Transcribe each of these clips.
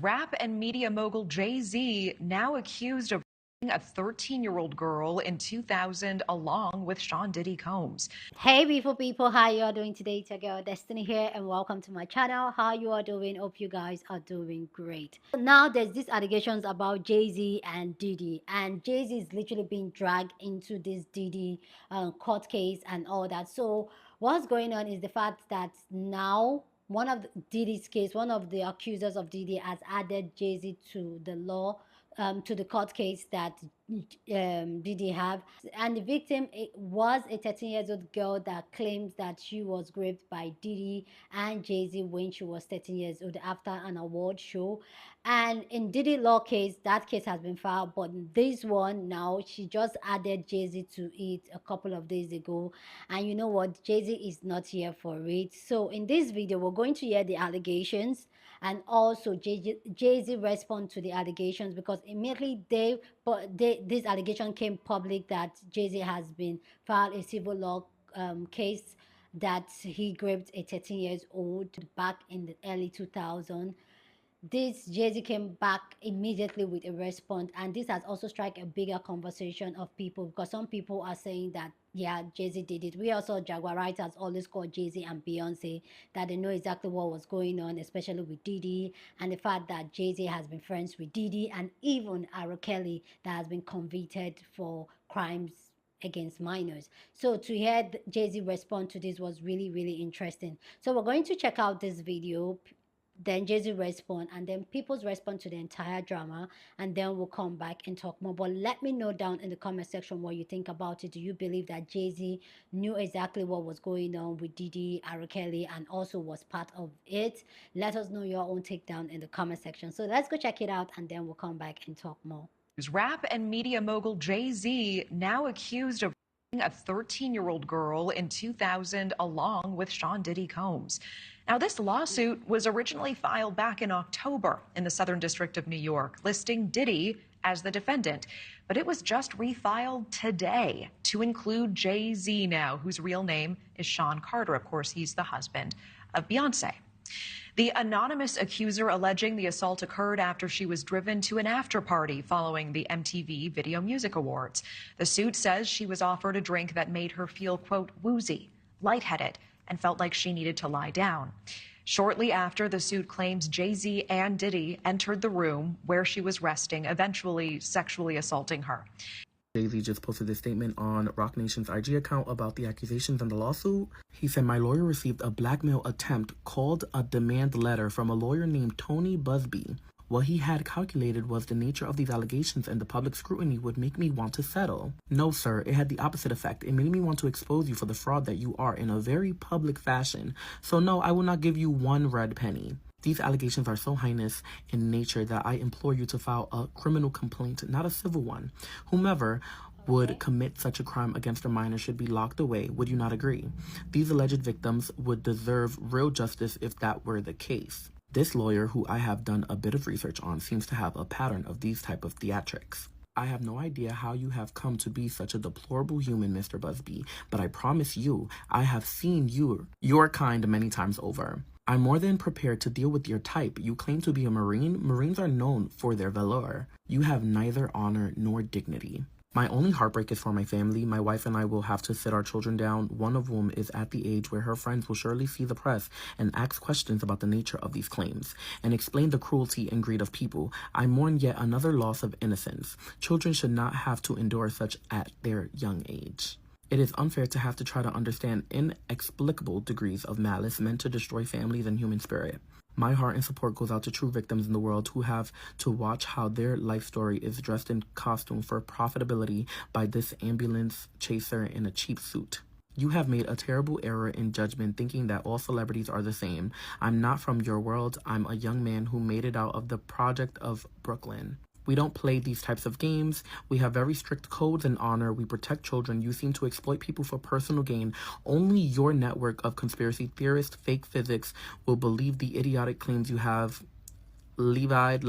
Rap and media mogul Jay-Z now accused of raping a 13-year-old girl in 2000 along with Sean Diddy Combs. Hey beautiful people, how you are doing today? It's your girl Destiny here and welcome to my channel. How you are doing? Hope you guys are doing great. Now there's these allegations about Jay-Z and Diddy, and Jay-Z is literally being dragged into this Diddy court case and all that. So what's going on is the fact that now one of Diddy's case, one of the accusers of Diddy has added Jay-Z to the law, to the court case that Diddy have. And the victim was a 13 years old girl that claims that she was raped by Diddy and Jay-Z when she was 13 years old after an award show. And in Diddy law case, that case has been filed, but this one now, she just added Jay-Z to it a couple of days ago. And you know what? Jay-Z is not here for it. So in this video, we're going to hear the allegations and also Jay-Z respond to the allegations, because immediately this allegation came public that Jay-Z has been filed a civil law case that he raped a 13 years old back in the early 2000s. This Jay-Z came back immediately with a response, and this has also struck a bigger conversation of people, because some people are saying that yeah, Jay-Z did it. We also Jaguar writers always call Jay-Z and Beyonce, that they know exactly what was going on, especially with Diddy, and the fact that Jay-Z has been friends with Diddy and even R. Kelly, that has been convicted for crimes against minors. So to hear Jay-Z respond to this was really, really interesting. So we're going to check out this video, then Jay-Z respond, and then people's respond to the entire drama, and then we'll come back and talk more. But let me know down in the comment section what you think about it. Do you believe that Jay-Z knew exactly what was going on with Diddy, R. Kelly, and also was part of it? Let us know your own take down in the comment section. So let's go check it out, and then we'll come back and talk more. Rap and media mogul Jay-Z now accused of raping a 13-year-old girl in 2000 along with Sean Diddy Combs. Now, this lawsuit was originally filed back in October in the Southern District of New York, listing Diddy as the defendant. But it was just refiled today to include Jay-Z now, whose real name is Sean Carter. Of course, he's the husband of Beyonce. The anonymous accuser alleging the assault occurred after she was driven to an after-party following the MTV Video Music Awards. The suit says she was offered a drink that made her feel, quote, woozy, lightheaded, and felt like she needed to lie down. Shortly after, the suit claims Jay-Z and Diddy entered the room where she was resting, eventually sexually assaulting her. Jay-Z just posted a statement on Roc Nation's IG account about the accusations and the lawsuit. He said, "My lawyer received a blackmail attempt called a demand letter from a lawyer named Tony Busby. What he had calculated was the nature of these allegations and the public scrutiny would make me want to settle. No, sir, it had the opposite effect. It made me want to expose you for the fraud that you are in a very public fashion. So no, I will not give you one red penny. These allegations are so heinous in nature that I implore you to file a criminal complaint, not a civil one. Whomever would commit such a crime against a minor should be locked away. Would you not agree? These alleged victims would deserve real justice if that were the case." This lawyer, who I have done a bit of research on, seems to have a pattern of these type of theatrics. "I have no idea how you have come to be such a deplorable human, Mr. Busby, but I promise you, I have seen your kind many times over. I'm more than prepared to deal with your type. You claim to be a Marine. Marines are known for their valor. You have neither honor nor dignity. My only heartbreak is for my family. My wife and I will have to sit our children down, one of whom is at the age where her friends will surely see the press and ask questions about the nature of these claims, and explain the cruelty and greed of people. I mourn yet another loss of innocence. Children should not have to endure such at their young age. It is unfair to have to try to understand inexplicable degrees of malice meant to destroy families and human spirit. My heart and support goes out to true victims in the world who have to watch how their life story is dressed in costume for profitability by this ambulance chaser in a cheap suit. You have made a terrible error in judgment thinking that all celebrities are the same. I'm not from your world. I'm a young man who made it out of the project of Brooklyn. We don't play these types of games. We have very strict codes and honor. We protect children. You seem to exploit people for personal gain. Only your network of conspiracy theorists, fake physics, will believe the idiotic claims you have levied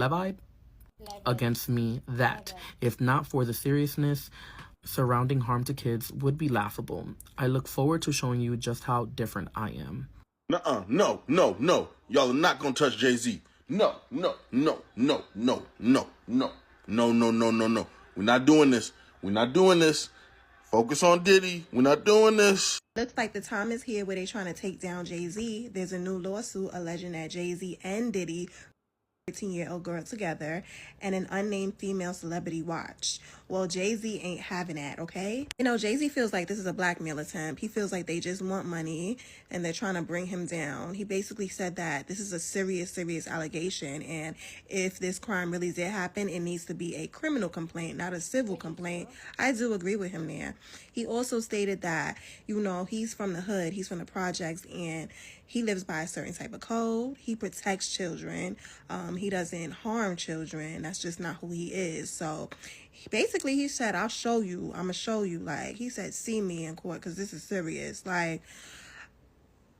against me that, if not for the seriousness surrounding harm to kids, would be laughable. I look forward to showing you just how different I am." No. Y'all are not gonna touch Jay-Z. No, no, no, no, no, no, no, no, no, no, no, no. We're not doing this. We're not doing this. Focus on Diddy. We're not doing this. Looks like the time is here where they're trying to take down Jay-Z. There's a new lawsuit alleging that Jay-Z and Diddy 13-year-old girl together and an unnamed female celebrity watched. Well, Jay-Z ain't having that, okay? You know, Jay-Z feels like this is a blackmail attempt. He feels like they just want money and they're trying to bring him down. He basically said that this is a serious allegation, and if this crime really did happen, it needs to be a criminal complaint, not a civil complaint. I do agree with him there. He also stated that, you know, he's from the hood, he's from the projects, and he lives by a certain type of code. He protects children. He doesn't harm children. That's just not who he is. So basically he said, I'll show you. I'm going to show you. Like, he said, see me in court because this is serious. Like,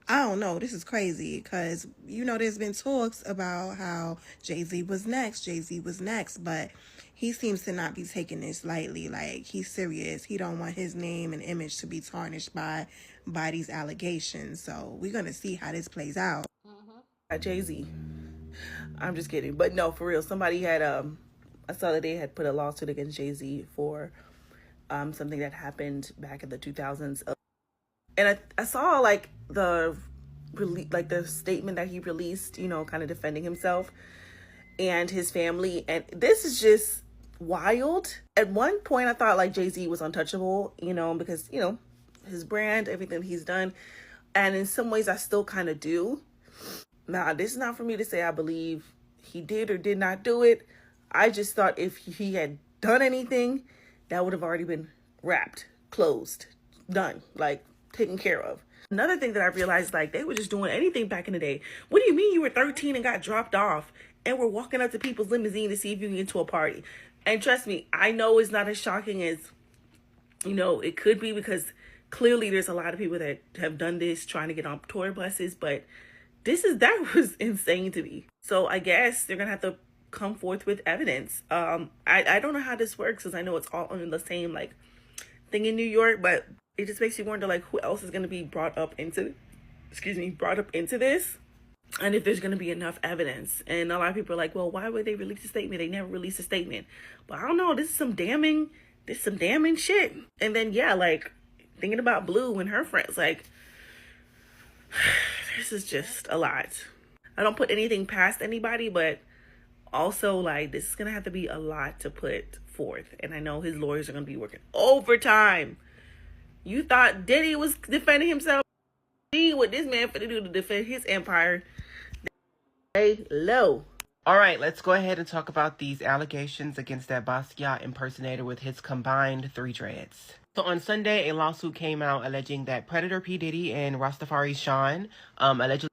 I don't know. This is crazy because, you know, there's been talks about how Jay-Z was next. Jay-Z was next. But he seems to not be taking this lightly. Like, he's serious. He don't want his name and image to be tarnished by these allegations. So we're going to see how this plays out. Jay-Z. I'm just kidding. But no, for real. Somebody had, I saw that they had put a lawsuit against Jay-Z for something that happened back in the 2000s. And I saw like the statement that he released, you know, kind of defending himself and his family. And this is just wild. At one point, I thought like Jay-Z was untouchable, you know, because, you know, his brand, everything he's done. And in some ways, I still kind of do. Now, this is not for me to say I believe he did or did not do it. I just thought if he had done anything, that would have already been wrapped, closed, done, like taken care of. Another thing that I realized, like, they were just doing anything back in the day. What do you mean you were 13 and got dropped off and were walking up to people's limousine to see if you can get to a party? And trust me, I know it's not as shocking as, you know, it could be, because clearly there's a lot of people that have done this trying to get on tour buses, but that was insane to me. So I guess they're gonna have to come forth with evidence. I don't know how this works, because I know it's all under the same like thing in New York, but it just makes you wonder like who else is gonna be brought up into this, and if there's gonna be enough evidence. And a lot of people are like, well, why would they release a statement? They never released a statement. But I don't know, this is some damning shit. And then yeah, like thinking about Blue and her friends, like this is just a lot. I don't put anything past anybody, but also like this is gonna have to be a lot to put forth. And I know his lawyers are gonna be working overtime. You thought Diddy was defending himself? See what this man finna do to defend his empire. Hey, low. All right, let's go ahead and talk about these allegations against that Basquiat impersonator with his combined 3 dreads. So on Sunday, a lawsuit came out alleging that Predator P. Diddy and Rastafari Sean allegedly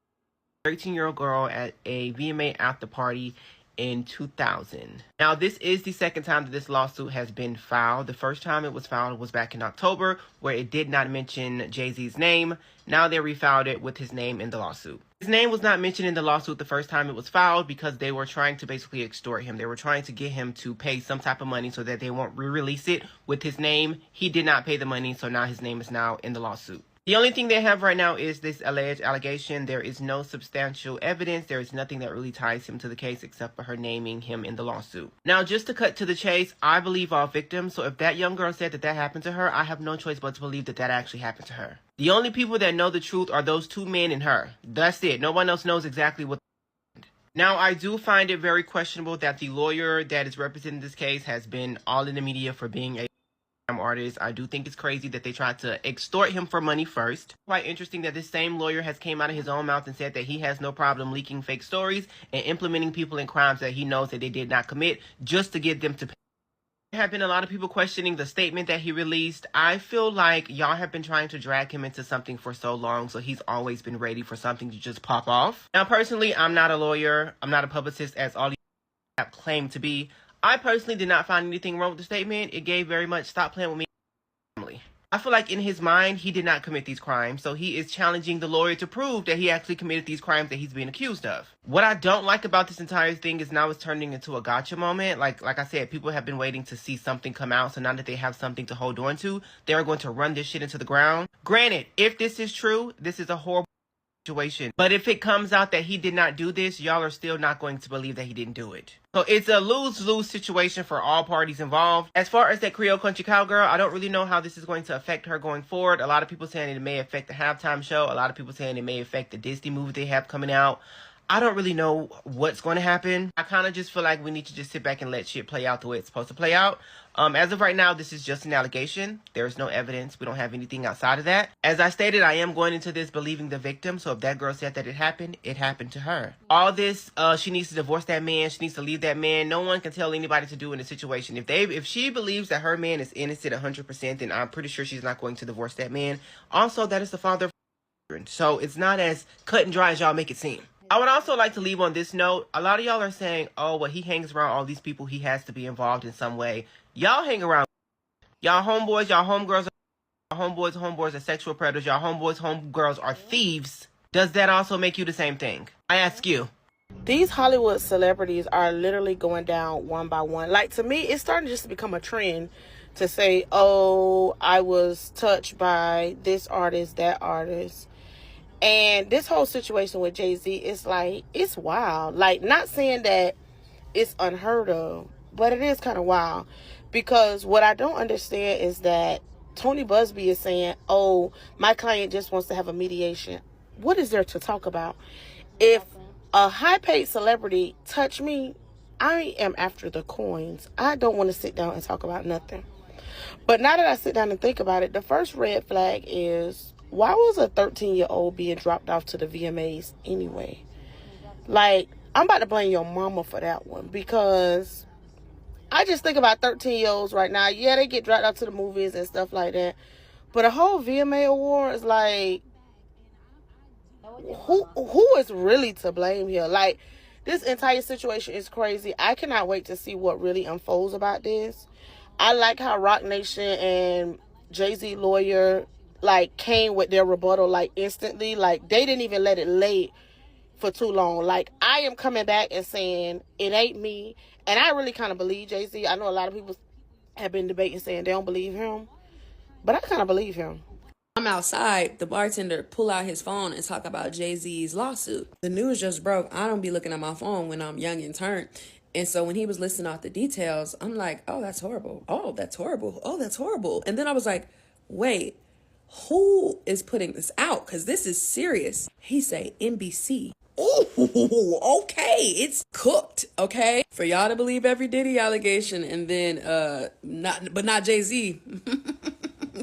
13-year-old girl at a VMA after party in 2000. Now, this is the second time that this lawsuit has been filed. The first time it was filed was back in October, where it did not mention Jay-Z's name. Now they refiled it with his name in the lawsuit. His name was not mentioned in the lawsuit the first time it was filed because they were trying to basically extort him. They were trying to get him to pay some type of money so that they won't re-release it with his name. He did not pay the money, so now his name is now in the lawsuit. The only thing they have right now is this alleged allegation. There is no substantial evidence. There is nothing that really ties him to the case except for her naming him in the lawsuit. Now, just to cut to the chase, I believe all victims. So if that young girl said that happened to her, I have no choice but to believe that actually happened to her. The only people that know the truth are those 2 men and her. That's it. No one else knows exactly what happened. Now, I do find it very questionable that the lawyer that is representing this case has been all in the media for being a artist. I do think it's crazy that they tried to extort him for money first. Quite interesting that this same lawyer has came out of his own mouth and said that he has no problem leaking fake stories and implementing people in crimes that he knows that they did not commit just to get them to pay. There have been a lot of people questioning the statement that he released. I feel like y'all have been trying to drag him into something for so long, so he's always been ready for something to just pop off. Now, personally, I'm not a lawyer. I'm not a publicist, as all these claim to be. I personally did not find anything wrong with the statement. It gave very much stop playing with me. I feel like in his mind, he did not commit these crimes, so he is challenging the lawyer to prove that he actually committed these crimes that he's being accused of. What I don't like about this entire thing is now it's turning into a gotcha moment. Like I said, people have been waiting to see something come out, so now that they have something to hold on to, they're going to run this shit into the ground. Granted, if this is true, this is a horrible situation. But if it comes out that he did not do this, y'all are still not going to believe that he didn't do it. So it's a lose-lose situation for all parties involved. As far as that Creole Country Cowgirl, I don't really know how this is going to affect her going forward. A lot of people saying it may affect the halftime show. A lot of people saying it may affect the Disney movie they have coming out. I don't really know what's going to happen. I kind of just feel like we need to just sit back and let shit play out the way it's supposed to play out. As of right now, this is just an allegation. There is no evidence. We don't have anything outside of that. As I stated, I am going into this believing the victim. So if that girl said that it happened to her. All this, she needs to divorce that man. She needs to leave that man. No one can tell anybody to do in a situation. If she believes that her man is innocent 100%, then I'm pretty sure she's not going to divorce that man. Also, that is the father of children. So it's not as cut and dry as y'all make it seem. I would also like to leave on this note. A lot of y'all are saying, oh, well, he hangs around all these people. He has to be involved in some way. Y'all hang around. Y'all homeboys, y'all homegirls, homeboys are sexual predators. Y'all homegirls are thieves. Does that also make you the same thing? I ask you. These Hollywood celebrities are literally going down one by one. Like, to me, it's starting just to become a trend to say, oh, I was touched by this artist, that artist. And this whole situation with Jay-Z is like, it's wild. Like, not saying that it's unheard of, but it is kind of wild. Because what I don't understand is that Tony Busby is saying, oh, my client just wants to have a mediation. What is there to talk about? If a high-paid celebrity touch me, I am after the coins. I don't want to sit down and talk about nothing. But now that I sit down and think about it, the first red flag is, why was a 13-year-old being dropped off to the VMAs anyway? Like, I'm about to blame your mama for that one, because I just think about 13-year-olds right now. Yeah, they get dropped off to the movies and stuff like that. But a whole VMA award is like, who is really to blame here? Like, this entire situation is crazy. I cannot wait to see what really unfolds about this. I like how Roc Nation and Jay-Z lawyer like came with their rebuttal like instantly. Like, they didn't even let it lay for too long. Like, I am coming back and saying it ain't me, and I really kind of believe Jay-Z. I know a lot of people have been debating saying they don't believe him, but I kind of believe him. I'm outside, the bartender pull out his phone and talk about Jay-Z's lawsuit. The news just broke. I don't be looking at my phone when I'm young and turned. And so when he was listing off the details, I'm like, oh, that's horrible. Oh, that's horrible. Oh, that's horrible. And then I was like, wait, who is putting this out? Because this is serious. He say NBC. Oh, okay. It's cooked, okay? For y'all to believe every Diddy allegation and then not Jay-Z.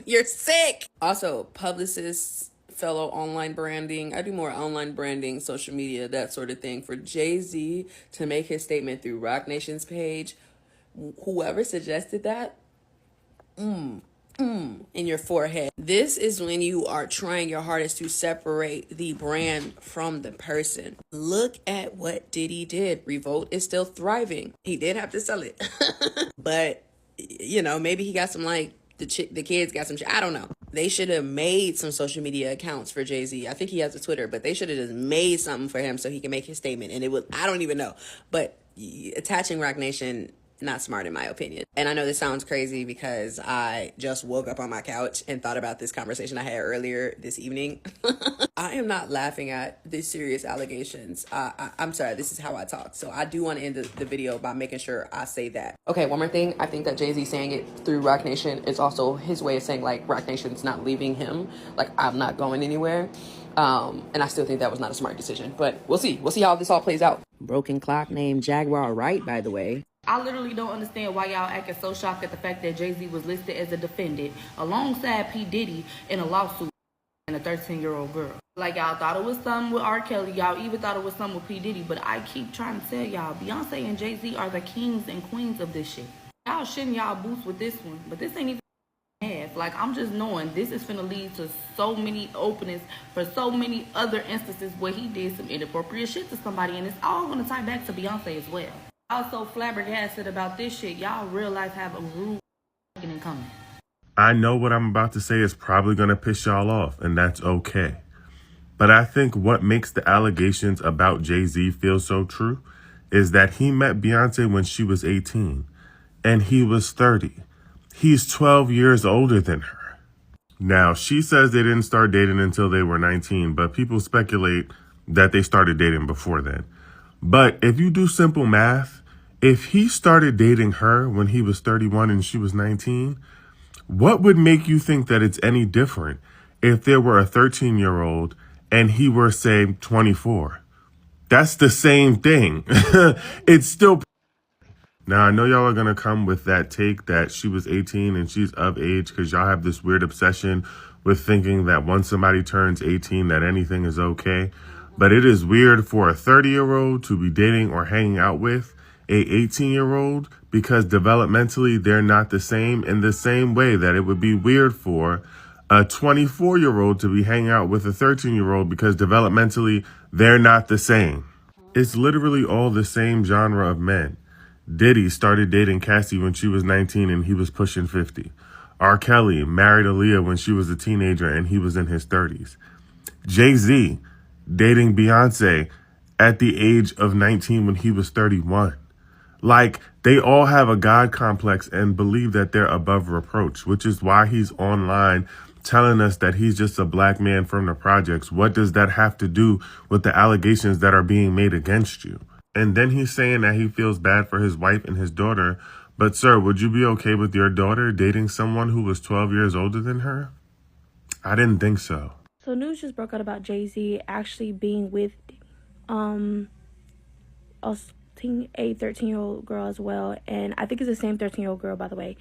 You're sick. Also, publicists, fellow online branding. I do more online branding, social media, that sort of thing. For Jay-Z to make his statement through Roc Nation's page, whoever suggested that, in your forehead. This is when you are trying your hardest to separate the brand from the person. Look at what Diddy did. Revolt is still thriving. He did have to sell it. But, you know, maybe he got some, like, the kids got some shit. I don't know. They should have made some social media accounts for Jay-Z. I think he has a Twitter, but they should have just made something for him so he can make his statement. And it would, I don't even know. But attaching Roc Nation, not smart in my opinion. And I know this sounds crazy because I just woke up on my couch and thought about this conversation I had earlier this evening. I am not laughing at these serious allegations. I'm sorry, this is how I talk. So I do want to end the video by making sure I say that. Okay, one more thing. I think that Jay-Z saying it through Roc Nation is also his way of saying, like, Roc Nation's not leaving him. Like, I'm not going anywhere. And I still think that was not a smart decision. But we'll see. We'll see how this all plays out. Broken clock named Jaguar Wright, by the way. I literally don't understand why y'all acting so shocked at the fact that Jay-Z was listed as a defendant alongside P. Diddy in a lawsuit and a 13-year-old girl. Like, y'all thought it was something with R. Kelly. Y'all even thought it was something with P. Diddy. But I keep trying to tell y'all, Beyonce and Jay-Z are the kings and queens of this shit. Y'all shitting y'all boots with this one. But this ain't even half. Like, I'm just knowing this is finna lead to so many openings for so many other instances where he did some inappropriate shit to somebody. And it's all gonna tie back to Beyonce as well. Y'all so flabbergasted about this shit. Y'all realize have a rude in coming. I know what I'm about to say is probably going to piss y'all off, and that's okay. But I think what makes the allegations about Jay-Z feel so true is that he met Beyonce when she was 18, and he was 30. He's 12 years older than her. Now, she says they didn't start dating until they were 19, but people speculate that they started dating before then. But if you do simple math, if he started dating her when he was 31 and she was 19, what would make you think that it's any different if there were a 13-year-old and he were, say, 24? That's the same thing. It's still... Now, I know y'all are going to come with that take that she was 18 and she's of age because y'all have this weird obsession with thinking that once somebody turns 18 that anything is okay. But it is weird for a 30-year-old to be dating or hanging out with a 18-year-old because developmentally they're not the same, in the same way that it would be weird for a 24-year-old to be hanging out with a 13-year-old because developmentally they're not the same. It's literally all the same genre of men. Diddy started dating Cassie when she was 19 and he was pushing 50. R. Kelly married Aaliyah when she was a teenager and he was in his 30s. Jay-Z dating Beyonce at the age of 19 when he was 31. Like, they all have a God complex and believe that they're above reproach, which is why he's online telling us that he's just a black man from the projects. What does that have to do with the allegations that are being made against you? And then he's saying that he feels bad for his wife and his daughter. But, sir, would you be okay with your daughter dating someone who was 12 years older than her? I didn't think so. So news just broke out about Jay-Z actually being with a 13-year-old girl as well. And I think it's the same 13-year-old girl, by the way.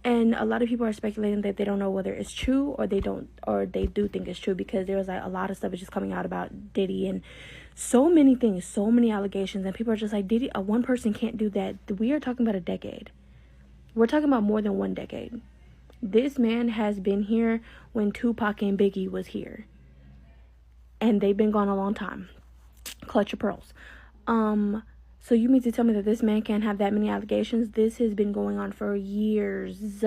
And a lot of people are speculating that they don't know whether it's true or they do think it's true, because there was like a lot of stuff is just coming out about Diddy and so many things, so many allegations, and people are just like, Diddy, one person can't do that. We are talking about a decade. We're talking about more than one decade. This man has been here when Tupac and Biggie was here, and they've been gone a long time. Clutch your pearls. So you mean to tell me that this man can't have that many allegations? This has been going on for years.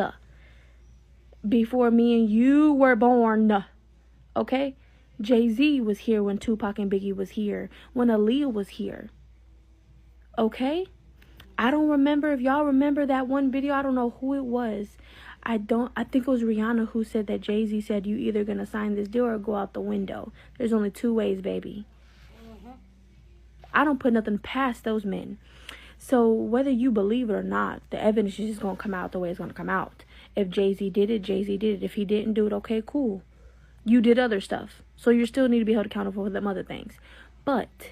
Before me and you were born. Okay? Jay-Z was here when Tupac and Biggie was here. When Aaliyah was here. Okay? I don't remember. If y'all remember that one video, I don't know who it was. I think it was Rihanna who said that Jay-Z said, you either going to sign this deal or go out the window. There's only two ways, baby. I don't put nothing past those men. So whether you believe it or not, the evidence is just going to come out the way it's going to come out. If Jay-Z did it, Jay-Z did it. If he didn't do it, okay, cool. You did other stuff. So you still need to be held accountable for them other things. But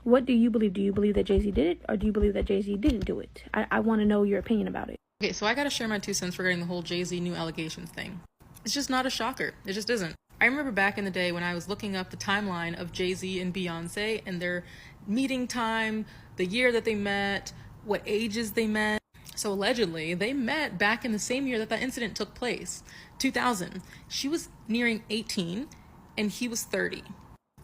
what do you believe? Do you believe that Jay-Z did it, or do you believe that Jay-Z didn't do it? I want to know your opinion about it. Okay, so I got to share my 2 cents regarding the whole Jay-Z new allegations thing. It's just not a shocker. It just isn't. I remember back in the day when I was looking up the timeline of Jay-Z and Beyonce and their meeting time, the year that they met, what ages they met. So allegedly, they met back in the same year that that incident took place, 2000. She was nearing 18 and he was 30.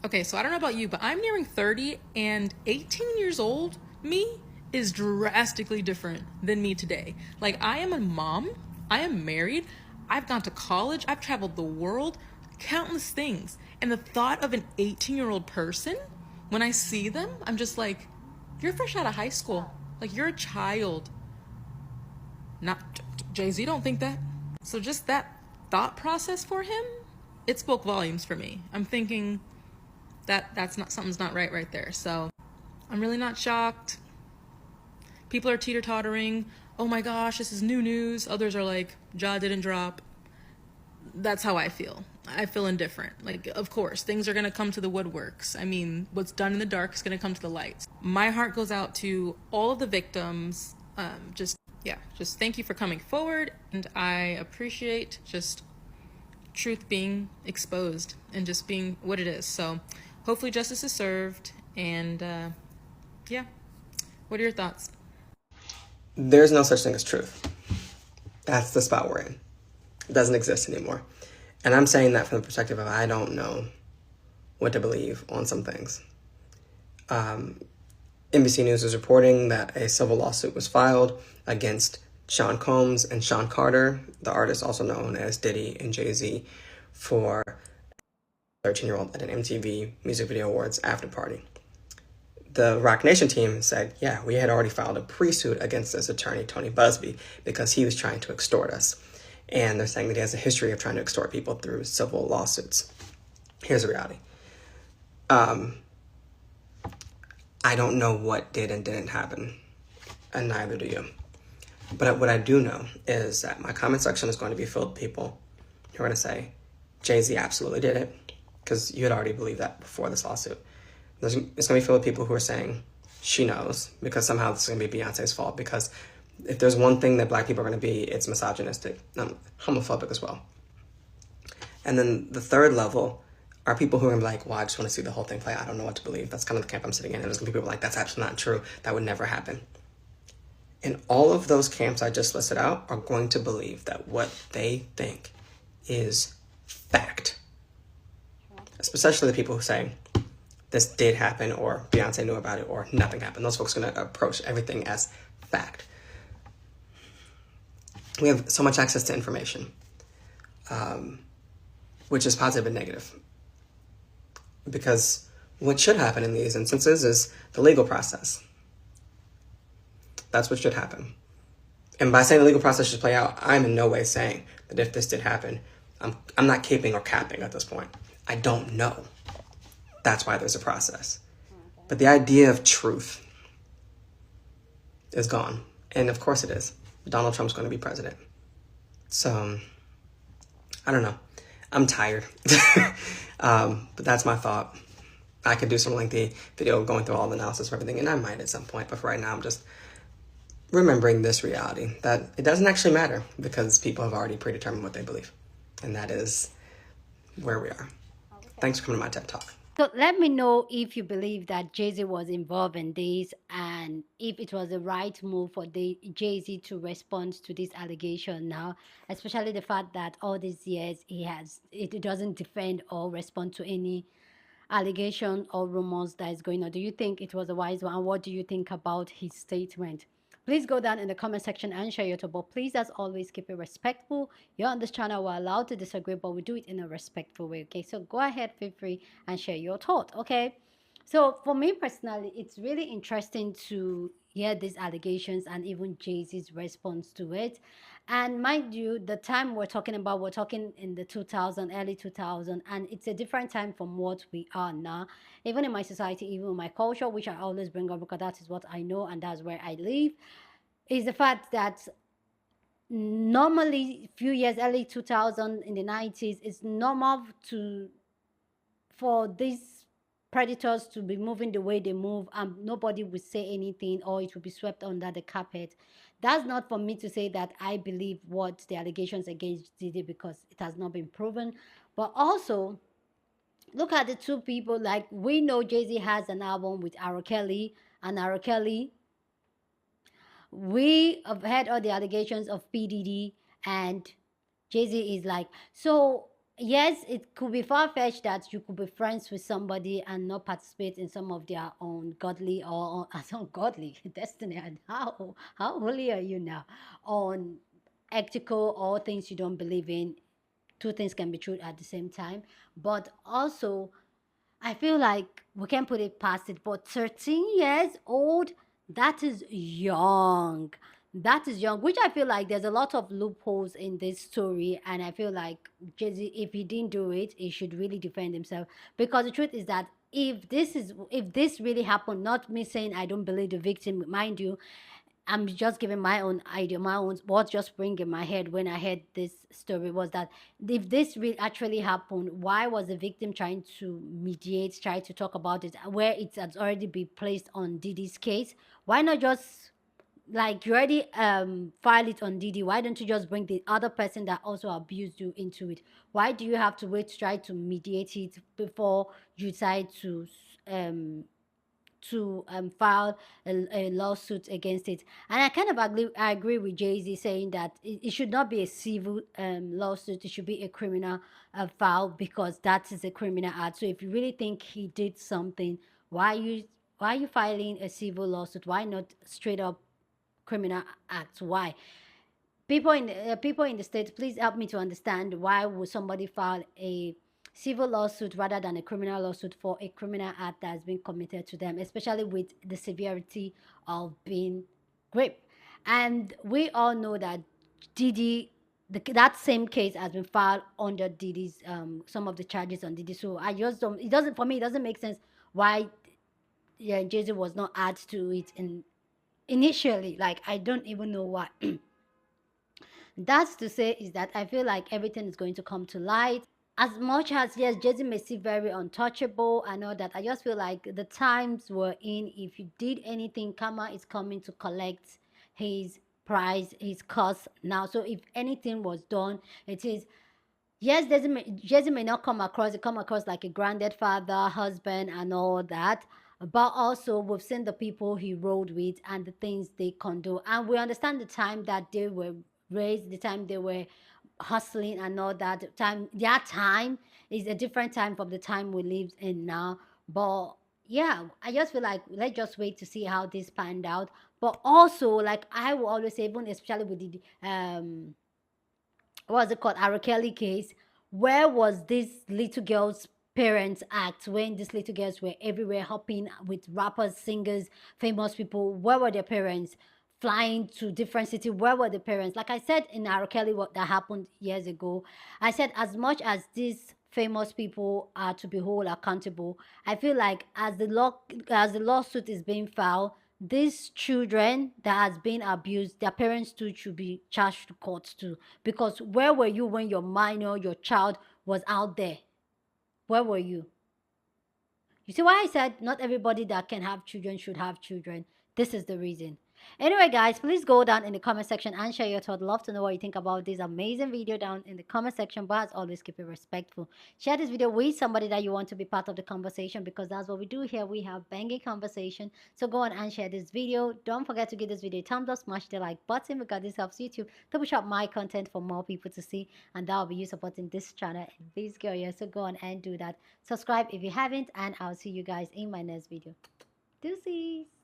Okay, so I don't know about you, but I'm nearing 30, and 18 years old me is drastically different than me today. Like, I am a mom, I am married, I've gone to college, I've traveled the world, countless things. And the thought of an 18-year-old person, when I see them, I'm just like, you're fresh out of high school. Like, you're a child. Not Jay-Z don't think that. So just that thought process for him, it spoke volumes for me. I'm thinking that's not, something's not right there. So I'm really not shocked. People are teeter-tottering. Oh my gosh, this is new news. Others are like, jaw didn't drop. That's how I feel. I feel indifferent. Like, of course, things are going to come to the woodworks. I mean, what's done in the dark is going to come to the light. My heart goes out to all of the victims. Just thank you for coming forward. And I appreciate just truth being exposed and just being what it is. So hopefully justice is served. And yeah, what are your thoughts? There's no such thing as truth. That's the spot we're in. It doesn't exist anymore. And I'm saying that from the perspective of I don't know what to believe on some things. NBC News is reporting that a civil lawsuit was filed against Sean Combs and Sean Carter, the artist also known as Diddy and Jay-Z, for a 13-year-old at an MTV Music Video Awards after party. The Roc Nation team said, yeah, we had already filed a pre-suit against this attorney, Tony Busby, because he was trying to extort us. And they're saying that he has a history of trying to extort people through civil lawsuits. Here's the reality. I don't know what did and didn't happen, and neither do you. But what I do know is that my comment section is going to be filled with people who are going to say, Jay-Z absolutely did it, because you had already believed that before this lawsuit. It's going to be filled with people who are saying, she knows, because somehow this is going to be Beyonce's fault, because if there's one thing that black people are going to be, it's misogynistic, homophobic as well. And then the third level are people who are like, well, I just want to see the whole thing play. I don't know what to believe. That's kind of the camp I'm sitting in. And there's going to be people like, that's actually not true. That would never happen. And all of those camps I just listed out are going to believe that what they think is fact. Especially the people who say, this did happen, or Beyonce knew about it, or nothing happened. Those folks are going to approach everything as fact. We have so much access to information, which is positive and negative. Because what should happen in these instances is the legal process. That's what should happen. And by saying the legal process should play out, I'm in no way saying that if this did happen, I'm not caping or capping at this point. I don't know. That's why there's a process. But the idea of truth is gone. And of course it is. Donald Trump's going to be president. So, I don't know. I'm tired. But that's my thought. I could do some lengthy video going through all the analysis of everything, and I might at some point. But for right now, I'm just remembering this reality, that it doesn't actually matter because people have already predetermined what they believe. And that is where we are. Okay. Thanks for coming to my TED Talk. So let me know if you believe that Jay-Z was involved in this, and if it was the right move for Jay-Z to respond to this allegation now, especially the fact that all these years it doesn't defend or respond to any allegation or rumors that is going on. Do you think it was a wise one? And what do you think about his statement? Please go down in the comment section and share your thoughts. But please, as always, keep it respectful. You're on this channel, we're allowed to disagree, but we do it in a respectful way, okay? So go ahead, feel free, and share your thought, okay? So for me personally, it's really interesting to hear these allegations and even Jay-Z's response to it. And mind you, the time we're talking about, we're talking in the 2000, early 2000, and it's a different time from what we are now. Even in my society, even in my culture, which I always bring up because that is what I know and that's where I live, is the fact that normally a few years early 2000 in the 90s, it's normal for these predators to be moving the way they move, and nobody would say anything, or it will be swept under the carpet. That's not for me to say that I believe what the allegations against Diddy, because it has not been proven. But also, look at the two people. Like, we know Jay-Z has an album with R. Kelly, and R. Kelly, we have heard all the allegations of P. Diddy, and Jay-Z is like, so yes, it could be far-fetched that you could be friends with somebody and not participate in some of their own godly or ungodly destiny. And how holy are you now? On ethical or things you don't believe in. Two things can be true at the same time. But also, I feel like we can put it past it, but 13 years old, that is young. That is young, which I feel like there's a lot of loopholes in this story. And I feel like Jay-Z, if he didn't do it, he should really defend himself. Because the truth is that if this really happened, not me saying I don't believe the victim, mind you, I'm just giving my own idea, my own, what just spring in my head when I heard this story was that if this really actually happened, why was the victim trying to mediate, try to talk about it, where it has already been placed on Diddy's case? Why not just, like, you already file it on Diddy, why don't you just bring the other person that also abused you into it? Why do you have to wait to try to mediate it before you decide to file a lawsuit against it? And I kind of agree with Jay-Z saying that it should not be a civil lawsuit, it should be a criminal file, because that is a criminal act. So if you really think he did something, why are you filing a civil lawsuit? Why not straight up criminal act? Why? People in the States, please help me to understand, why would somebody file a civil lawsuit rather than a criminal lawsuit for a criminal act that has been committed to them, especially with the severity of being raped? And we all know that Diddy that same case has been filed under Diddy's some of the charges on Diddy. So I just don't. It doesn't, for me. It doesn't make sense why, yeah, Jay-Z was not added to it initially. Like, I don't even know why. That's to say is that I feel like everything is going to come to light. As much as, yes, Jay-Z may seem very untouchable and all that, I just feel like the times we're in, if you did anything, karma is coming to collect his price, his cost now. So if anything was done, it is, yes, Jesse may not come across like a grounded father, husband, and all that. But also, we've seen the people he rode with and the things they condone. And we understand the time that they were raised, the time they were hustling and all that. Their time is a different time from the time we live in now. But yeah, I just feel like let's just wait to see how this panned out. But also, like I will always say, even especially with the what's it called, R. Kelly case, where was this little girl's parents act when these little girls were everywhere hopping with rappers, singers, famous people? Where were their parents? Flying to different cities, where were the parents? Like I said in R. Kelly, what that happened years ago, I said as much as these famous people are to be held accountable, I feel like as the lawsuit is being filed, these children that has been abused, their parents too should be charged to court too. Because where were you when your minor, your child was out there? Where were you? You see why I said not everybody that can have children should have children? This is the reason. Anyway, guys, please go down in the comment section and share your thoughts. Love to know what you think about this amazing video down in the comment section. But as always, keep it respectful. Share this video with somebody that you want to be part of the conversation, because that's what we do here. We have banging conversation. So go on and share this video. Don't forget to give this video a thumbs up, smash the like button, because this helps YouTube to push up my content for more people to see. And that will be you supporting this channel and this girl here. So go on and do that. Subscribe if you haven't, and I'll see you guys in my next video. Deuces.